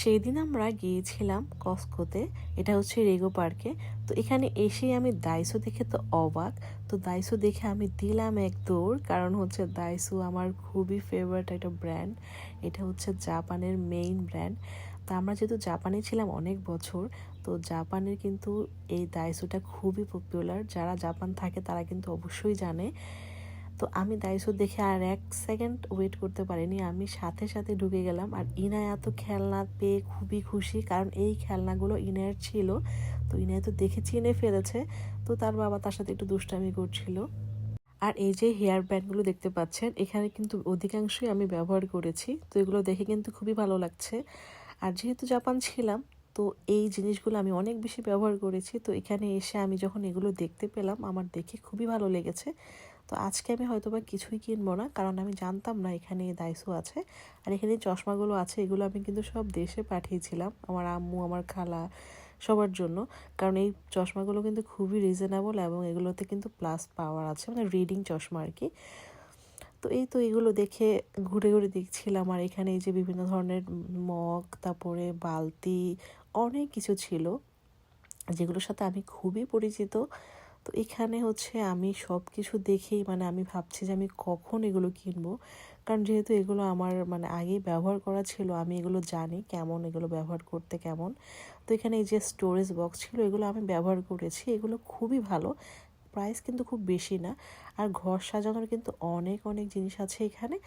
সেই দিন আমরা গিয়েছিলাম কসকোতে, এটা হচ্ছে রেগো পার্কে। তো এখানে এসেই আমি দাইসো দেখে তো অবাক। তো দাইসো দেখে আমি দিলাম এক দৌড়, কারণ হচ্ছে দাইসো আমার খুবই ফেভারিট একটা ব্র্যান্ড। এটা হচ্ছে জাপানের মেইন ব্র্যান্ড। তো আমরা যেহেতু জাপানে ছিলাম অনেক বছর, তো জাপানের কিন্তু এই দাইসোটা খুবই পপুলার। যারা জাপান থাকে তারা কিন্তু অবশ্যই জানে। তো আমি দাইসো দেখে আর এক সেকেন্ড ওয়েট করতে পারিনি, আমি সাথে সাথে ঢুকে গেলাম। আর ইনায়া তো খেলনা পেয়ে খুবই খুশি, কারণ এই খেলনাগুলো ইনায়ের ছিল। তো ইনায়া তো দেখে চিনে ফেলেছে, তো তার বাবা তার সাথে একটু দুষ্টামি করছিল। আর এই যে হেয়ার ব্যান্ডগুলো দেখতে পাচ্ছেন, এখানে কিন্তু অধিকাংশই আমি ব্যবহার করেছি। তো এগুলো দেখে কিন্তু খুবই ভালো লাগছে। আর যেহেতু জাপান ছিলাম, তো এই জিনিসগুলো আমি অনেক বেশি ব্যবহার করেছি। তো এখানে এসে আমি যখন এগুলো দেখতে পেলাম, আমার দেখে খুবই ভালো লেগেছে। তো আজকে আমি হয়তো বা কিছুই কিনবো না, কারণ আমি জানতাম না এখানে দাইসো আছে। আর এখানে চশমাগুলো আছে, এগুলো আমি কিন্তু সব দেশে পাঠিয়েছিলাম, আমার আম্মু, আমার খালা, সবার জন্য। কারণ এই চশমাগুলো কিন্তু খুবই রিজনেবল এবং এগুলোতে কিন্তু প্লাস পাওয়ার আছে, মানে রিডিং চশমা আর কি। তো এই তো এগুলো দেখে ঘুরে ঘুরে দেখছিলাম। আর এখানে এই যে বিভিন্ন ধরনের মগ, তারপরে বালতি, অনেক কিছু ছিল যেগুলোর সাথে আমি খুবই পরিচিত। তো এখানে হচ্ছে আমি সব কিছু দেখেই মানে আমি ভাবছি যে আমি কখন এগুলো কিনবো, কারণ যেহেতু এগুলো আমার মানে আগেই ব্যবহার করা ছিল, আমি এগুলো জানি কেমন, এগুলো ব্যবহার করতে কেমন। তো এখানে এই যে স্টোরেজ বক্স ছিল, এগুলো আমি ব্যবহার করেছি, এগুলো খুবই ভালো। প্রাইস কিন্তু খুব বেশি না। আর ঘর সাজানোর কিন্তু অনেক অনেক জিনিস আছে এখানে।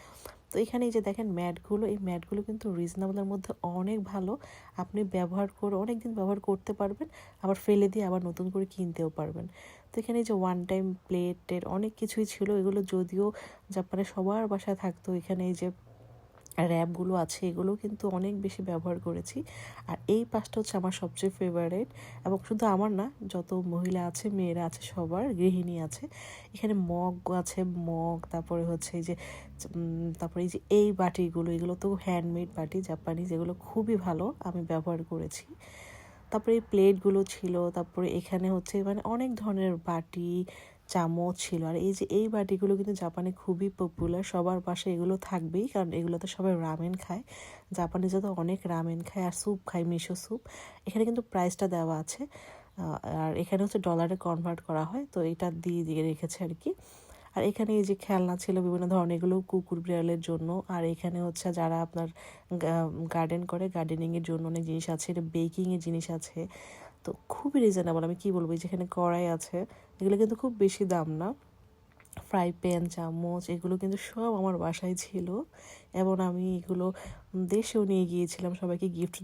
তো এখানে এই যে দেখেন ম্যাটগুলো, এই ম্যাটগুলো কিন্তু রিজনেবলের মধ্যে অনেক ভালো। আপনি ব্যবহার করে অনেক দিন ব্যবহার করতে পারবেন, আবার ফেলে দিয়ে আবার নতুন করে কিনতেও পারবেন। তো এখানে এই যে ওয়ান টাইম প্লেটের অনেক কিছুই ছিল, এগুলো যদিও জাপানে সবার বাসায় থাকতো। এখানে এই যে র্যাপগুলো আছে, এগুলো কিন্তু অনেক বেশি ব্যবহার করেছি। আর এই পাশটা হচ্ছে আমার সবচেয়ে ফেভারিট, এবং শুধু আমার না, যত মহিলা আছে, মেয়েরা আছে, সবার, গৃহিণী আছে। এখানে মগ আছে, মগ, তারপরে হচ্ছে এই যে তারপরে এই যে এই বাটিগুলো, এগুলো তো হ্যান্ডমেড বাটি জাপানিজ, এগুলো খুবই ভালো, আমি ব্যবহার করেছি। তারপরে এই প্লেটগুলো ছিল, তারপরে এখানে হচ্ছে মানে অনেক ধরনের বাটি, চামচ ছিল। আর এই যে এই বাটিগুলো কিন্তু জাপানে খুবই পপুলার, সবার পাশে এগুলো থাকবেই, কারণ এগুলোতে সবাই রামেন খায়। জাপানে যত অনেক রামেন খায় আর স্যুপ খায়, মিশো স্যুপ। এখানে কিন্তু প্রাইসটা দেওয়া আছে, আর এখানে হচ্ছে ডলারে কনভার্ট করা হয়, তো এটা দিয়ে দিয়ে রেখেছে আর কি। আর এখানে এই যে খেলনা ছিল বিভিন্ন ধরনের, এগুলো কুকুর বিড়ালের জন্য। আর এখানে হচ্ছে যারা আপনার গার্ডেন করে, গার্ডেনিংয়ের জন্য অনেক জিনিস আছে, এটা বেকিংয়ের জিনিস আছে। তো খুবই রিজনেবল, আমি কি বলবো, যেখানে কড়াই আছে, এগুলো কিন্তু খুব বেশি দাম না। ফ্রাই প্যান, চামচ, এগুলো কিন্তু সব আমার বাসায় ছিল, এবং আমি এগুলো দেশেও নিয়ে গিয়েছিলাম সবাইকে গিফট